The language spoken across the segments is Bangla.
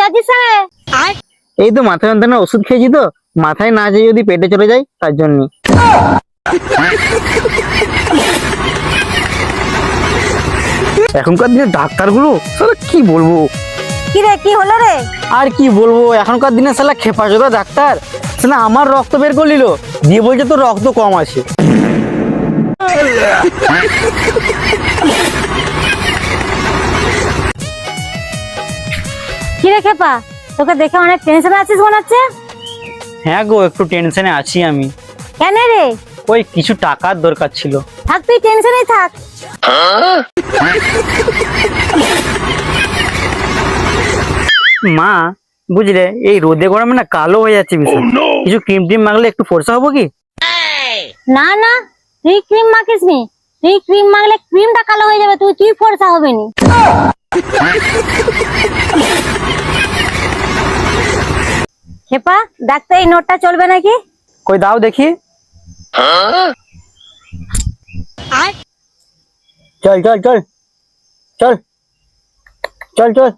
করছিস রে? এই তো মাথা যন্ত্রণার ওষুধ খেয়েছি তো, মাথায় না যেয়ে যদি পেটে চলে যায় তার জন্য। এখনকার দিনে ডাক্তারগুলো সালা কি বলবো। কি রে, কি হলো রে? আর কি বলবো, এখনকার দিনে সালা খেপাচোদা ডাক্তার। সালা আমার রক্ত বের করে নিল, দিয়ে বলছে তো রক্ত কম আছে। কি রে খেপা, তোকে দেখে অনেক টেনশনে আছিস মনে হচ্ছে। হ্যাঁ গো, একটু টেনশনে আছি আমি। কেন রে? ওই কিছু টাকার দরকার ছিল। থাক, তুই টেনশনেই থাক। মা বুঝলে, এই রোদে গরমে না কালো হয়ে যাচ্ছে ভীষণ। কিছু ক্রিম টিম মাখলে একটু ফর্সা হবো কি? না না, তুই ক্রিম মাখিস নি। তুই ক্রিম মাখলে ক্রিমটা কালো হয়ে যাবে, তুই ফর্সা হবে নি। খেপা, ডাক্তার এই নোটটা চলবে নাকি? কই দাও দেখি। চল চল চল চল চল চল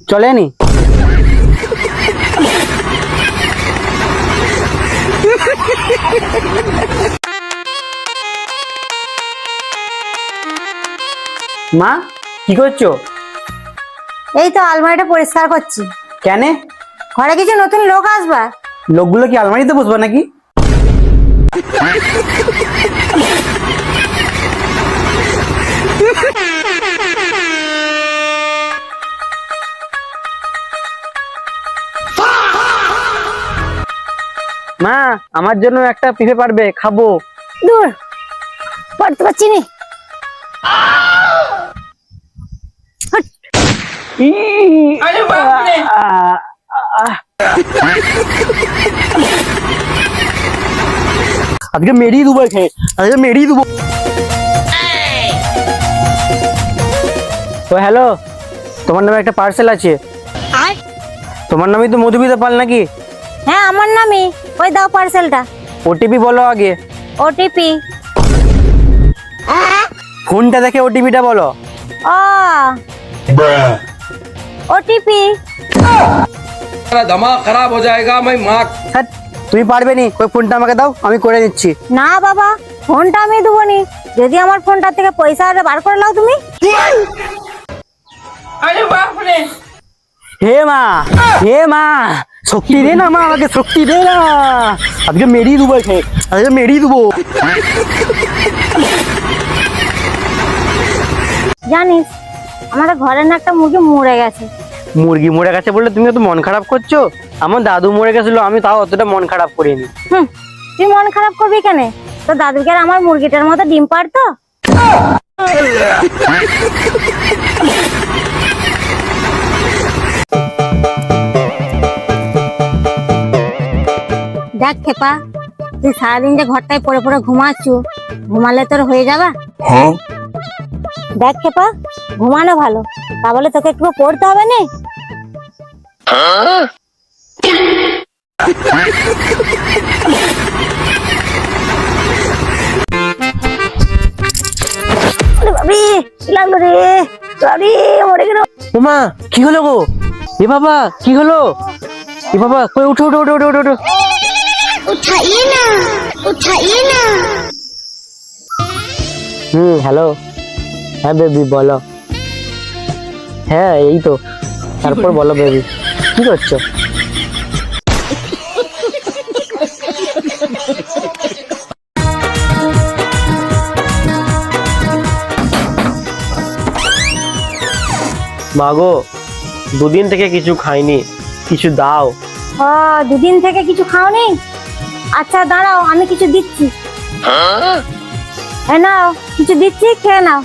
চলেনি। মা কি করছো? এই তো আলমারিটা পরিষ্কার করছি। কেন? ঘরে কিছু নতুন লোক আসবা। লোকগুলো কি আলমারিতে বসবা নাকি? মা আমার জন্য একটা পিঠে পারবে, খাবো। দূর, পড়তে পারছি নি। আজকে মেরেই দেবো, আজকে মেরেই দেবো। তো হ্যালো, তোমার নামে একটা পার্সেল আছে। তোমার নামই তো মধুমিতা পাল নাকি? হ্যাঁ আমার নামই। ওই দাও পার্সেলটা। ওটিপি বলো আগে। ওটিপি? ফোনটা দেখে ওটিপিটা বলো। ওটিপি? दिमाग खराब हो जाएगा मैं माँ। হ্যাঁ, তুমি পারবে নি, ওই ফোনটা আমাকে দাও, আমি করে নিচ্ছি। না বাবা, ফোনটা আমি দেবো নি। যদি আমার ফোনটা থেকে পয়সা বার করে নাও তুমি। হে মা, হে মা, শক্তি দে না মা, আমাকে শক্তি দে না। আজকে মেরেই দেবো, আজকে মেরেই দেবো। জানিস, আমাদের ঘরের না একটা মুরগি মরে গেছে। মুরগি মরে গেছে বললে তুমি তো মন খারাপ করছো? আমার দাদু মরে গেছিল, আমি তাও অতটা মন খারাপ করিনি। তুই মন খারাপ করবি কেন? তো দাদুকে আর আমার মুরগিটার মতো ডিম পারতো। দেখ খেপা, তুই সারাদিন যে ঘরটায় পড়ে পড়ে ঘুমাচ্ছু, ঘুমালে তোর হয়ে যাবা। দেখ খেপা, ঘুমানো ভালো, তা বলে তোকে একটু পড়তে হবে না। ওমা কি হলো গো? এ বাবা কি হলো? এ বাবা কই, উঠো উঠো উঠো উঠো উঠো। উঠাইয়ে না, উঠাইয়ে না। হ্যালো, হ্যাঁ বেবি বলো। হ্যাঁ এই তো, তারপর বলো বেবি, কি করছো? মাগো, দুদিন থেকে কিছু খাইনি, কিছু দাও। দুদিন থেকে কিছু খাওনি? আচ্ছা দাঁড়াও, আমি কিছু দিচ্ছি। নাও, কিছু দিচ্ছি, খেয়ে নাও।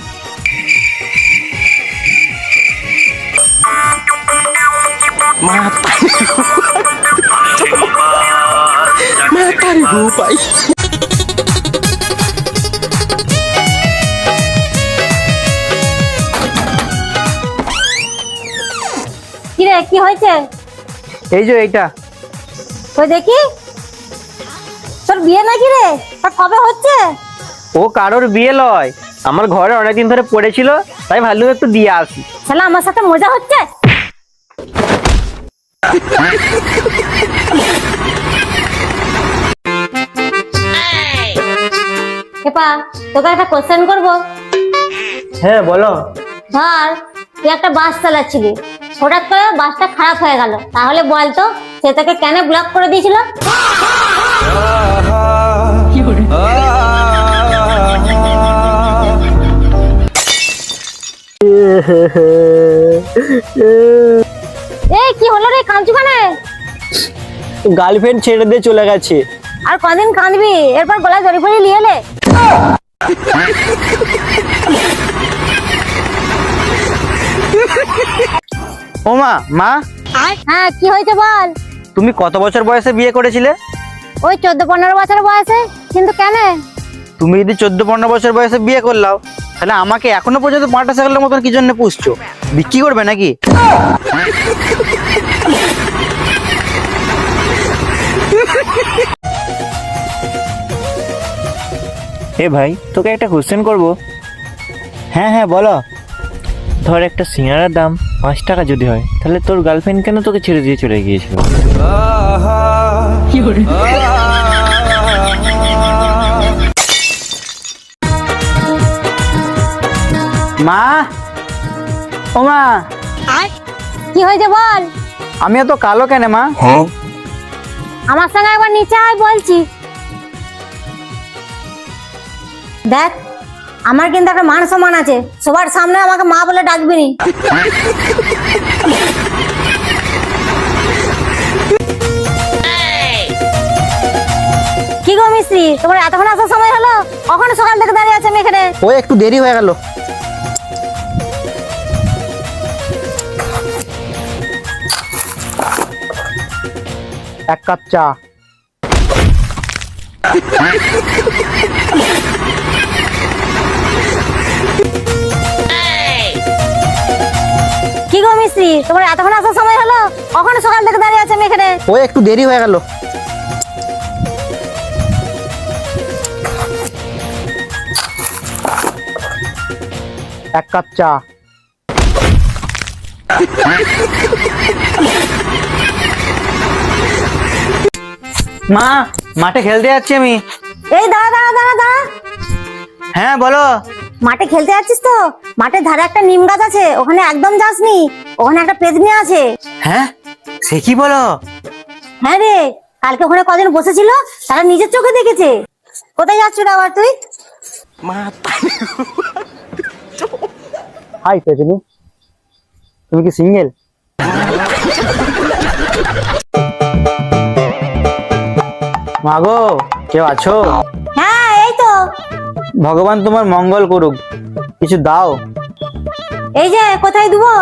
কিরে, কি হয়েছে? এই যে এইটা। ওই দেখি, তোর বিয়ে নাকি রে? তা কবে হচ্ছে? ও কারোর বিয়ে লয়, আমার ঘরে অনেকদিন ধরে পড়েছিল, তাই ভাবলাম একটু দিয়ে আসি। শালা আমার সাথে মজা হচ্ছে। খেপা, তোকে একটা কোশ্চেন করবো। হ্যাঁ বলো। ধর তুই একটা বাস চালাচ্ছিলি, হঠাৎ করে বাসটা খারাপ হয়ে গেল, তাহলে বলতো সে তোকে কেন ব্লক করে দিয়েছিল? এই কি হলো রে, কাঁদছো কেন? গার্লফ্রেন্ড ছেড়ে দিয়ে চলে গেছে। আর কদিন কাঁদবি? এরপর গলায় দড়ি ফড়ি নিয়ে এলে। ও মা, মা হ্যাঁ কি হয়েছে বল। তুমি কত বছর বয়সে বিয়ে করেছিলে? ওই 14-15 বছর বয়সে। কিন্তু কেন? তুমি যদি 14-15 বছর বয়সে বিয়ে করলাও, তাহলে আমাকে এখনো পর্যন্ত পাঁটা ছাগলের মতন কি জন্য পুষছো? বিক্রি করবে নাকি? এ ভাই, তোকে একটা কোশ্চেন করবো। হ্যাঁ হ্যাঁ বলো। ধর একটা সিঙ্গারার দাম 5 টাকা যদি হয়, তাহলে তোর গার্লফ্রেন্ড কেন তোকে ছেড়ে দিয়ে চলে গিয়েছিল? মা, ও মা, কি হয়েছে বল। আমি এত কালো কেন মা? আমার সঙ্গে একবার নিচে আয় বলছি। দেখ, আমার কিন্তু একটা মান সম্মান আছে, সবার সামনে আমাকে মা বলে ডাকবি নি। কি গো মিস্ত্রি, তোমার এতক্ষণ আসার সময় হলো? কখন সকাল থেকে দাঁড়িয়ে আছে আমি এখানে। ও একটু দেরি হয়ে গেল। এক কাপ চা। কি গো মিস্ত্রি, তোমার এতক্ষণ আসার সময় হলো? কখন সকাল থেকে দাঁড়িয়ে আছে আমি এখানে। ও একটু দেরি হয়ে গেল। এক কাপ চা। মা, মাঠে খেলতে যাচ্ছি আমি। এই দাঁড়া দাঁড়া দাঁড়া দাঁড়া। হ্যাঁ বলো। মাঠে খেলতে যাচ্ছিস তো? মাঠের ধারে একটা নিম গাছ আছে, ওখানে একদম যাসনি। ওখানে একটা পেতনি আছে। হ্যাঁ, সে কি বলো? হ্যাঁ রে, কালকে ওখানে কদিন বসেছিল, তারা নিজের চোখে দেখেছে। কোথায় যাচ্ছ রে আবার তুই? হাই পেতনি, তুমি কি সিঙ্গেল? মাগো, কেউ আছো? হ্যাঁ এই তো। ভগবান তোমার মঙ্গল করুক, কিছু দাও। এই যে, কোথায় দেবো?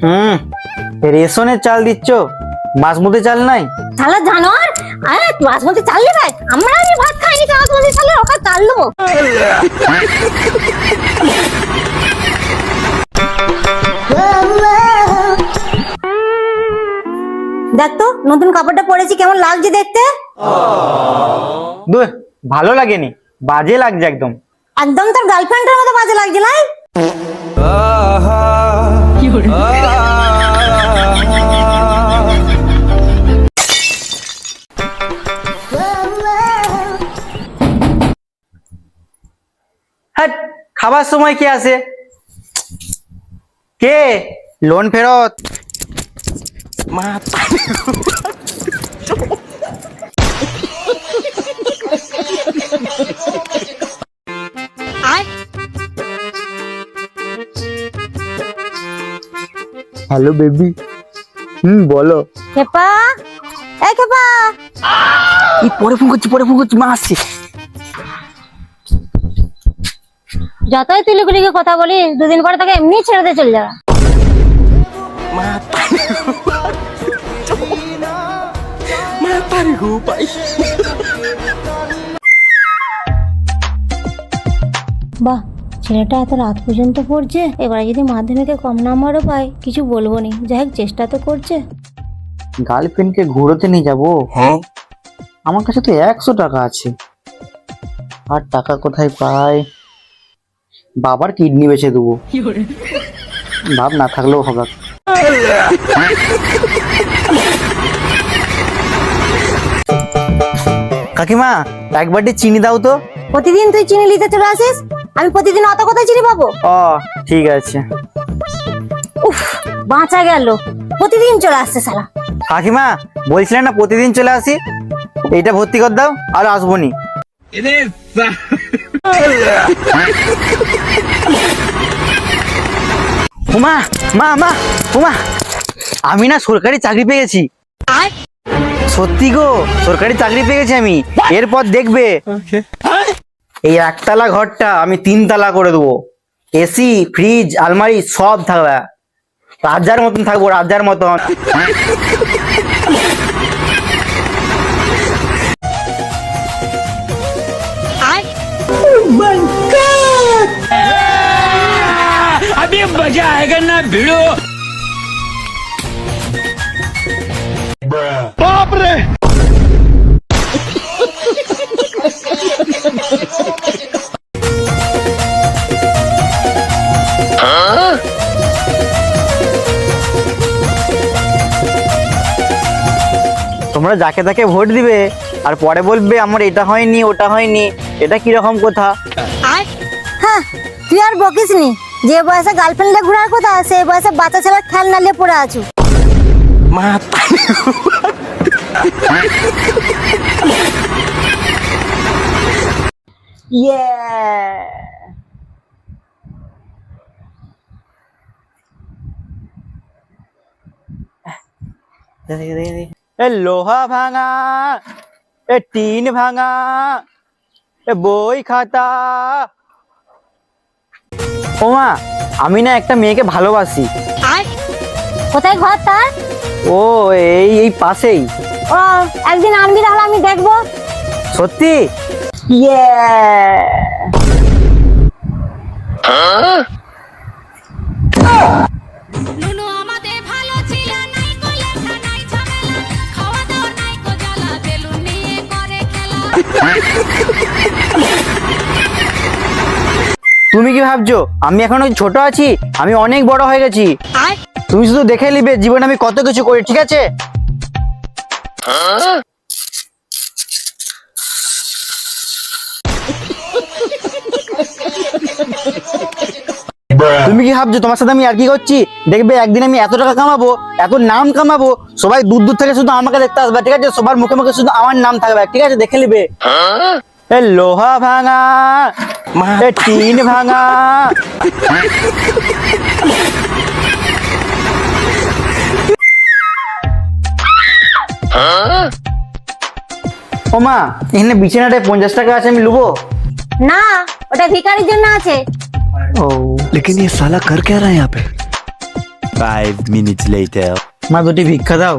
হুম, রেশনের চাল দিচ্ছ, বাসমতি চাল নাই? শালা জানোয়ার, আরে বাসমতি চাল নেবে? আমি ভাত খাইনি, বাসমতি চালের ওকে চাল দেবো। দেখ তো নতুন কাপড়টা পরেছি, কেমন লাগছে দেখতে? দুহ, ভালো লাগেনি, বাজে লাগছে একদম। একদম তোর গার্লফ্রেন্ডের মতো বাজে লাগছে না? হ্যাট, খাবার সময় কে আসে? কে? লোন ফেরত। Hello baby. বলো। খেপা, এই খেপা। পরে ফোন করছি, মা আসছে। যতই তুই লুকিয়ে লুকিয়ে কথা বলিস, দুদিন পরে তাকে এমনি ছেড়ে দিয়ে চলে যাবে। বাহ, ছেলেটা এত রাত পর্যন্ত পড়ছে। এবারে যদি মাধ্যমিকে কম নাম্বারও পায়, কিছু বলবো নি, যাই হোক চেষ্টা তো করছে। গার্লফ্রেন্ডকে ঘুরোতে নিয়ে যাবো। আমার কাছে তো 100 টাকা আছে, আর টাকা কোথায় পাই? বাবার কিডনি বেচে দেবো, ভাব না থাকলেও হবে। কাকিমা, এক বাটি চিনি দাও তো। প্রতিদিন তুই চিনি নিতে চলে আসিস, আমি প্রতিদিন অত কোথায় চিনি পাবো? ও ঠিক আছে। উফ, বাঁচা গেল, প্রতিদিন চলে আসছে শালা। কাকিমা, বলছিলেন না প্রতিদিন চলে আসি, এইটা ভর্তি করে দাও আর আসবো নি। উমা, মা মা উমা, আমি না সরকারি চাকরি পেয়ে গেছি। সত্যি গো, সরকারি চাকরি পেয়ে গেছি আমি। এরপর দেখবে এই একতলা ঘরটা আমি 3 তলা করে দেবো, এসি ফ্রিজ আলমারি সব থাকবে, রাজার মতন থাকবো, রাজার মতন। তোমরা যাকে তাকে ভোট দিবে আর পরে বলবে আমার এটা হয়নি ওটা হয়নি, এটা কিরকম কথা? হ্যাঁ, তুই আর বকিস নি, যে বয়সে গার্লফ্রেন্ড নিয়ে ঘোরার কথা সেই বয়সে বাচ্চা ছেলের খেলনা নিয়ে পড়ে আছো। এ লোহা ভাঙা, এ টিন ভাঙা, এ বই খাতা। ওমা, আমি না একটা মেয়েকে ভালোবাসি। কোথায় ঘর তার? ও এই পাশেই। ও, একদিন আনবি তাহলে আমি দেখবো। সত্যি? নুনু আমাদের ভালো ছিল নাই কো লেখা নাই ঝামেলা খাওয়া দাওয়া নাই কো জ্বালা বেলুন নিয়ে করে খেলা। তুমি কি ভাবছো আমি এখনো ছোট আছি? আমি অনেক বড় হয়ে গেছি। তুমি শুধু দেখে নিবে জীবনে আমি কত কিছু করি, ঠিক আছে? তুমি কি ভাবছো তোমার সাথে আমি আর কি করছি? দেখবে একদিন আমি এত টাকা কামাবো, এত নাম কামাবো, সবাই দূর দূর থেকে শুধু আমাকে দেখতে আসবে, ঠিক আছে? সবার মুখে মুখে শুধু আমার নাম থাকবে, ঠিক আছে? দেখে নিবে। এ লোহা ভাঙা, এ টিন ভাঙা। ও মা, এখানে বিছানাটায় 50 টাকা আছে, আমি লুবো? না, ওটা ভিখারির জন্য আছে। ও, लेकिन ये साला कर क्या रहा है यहाँ पे? 5 minutes later. মা দুটি ভিক্ষা দাও।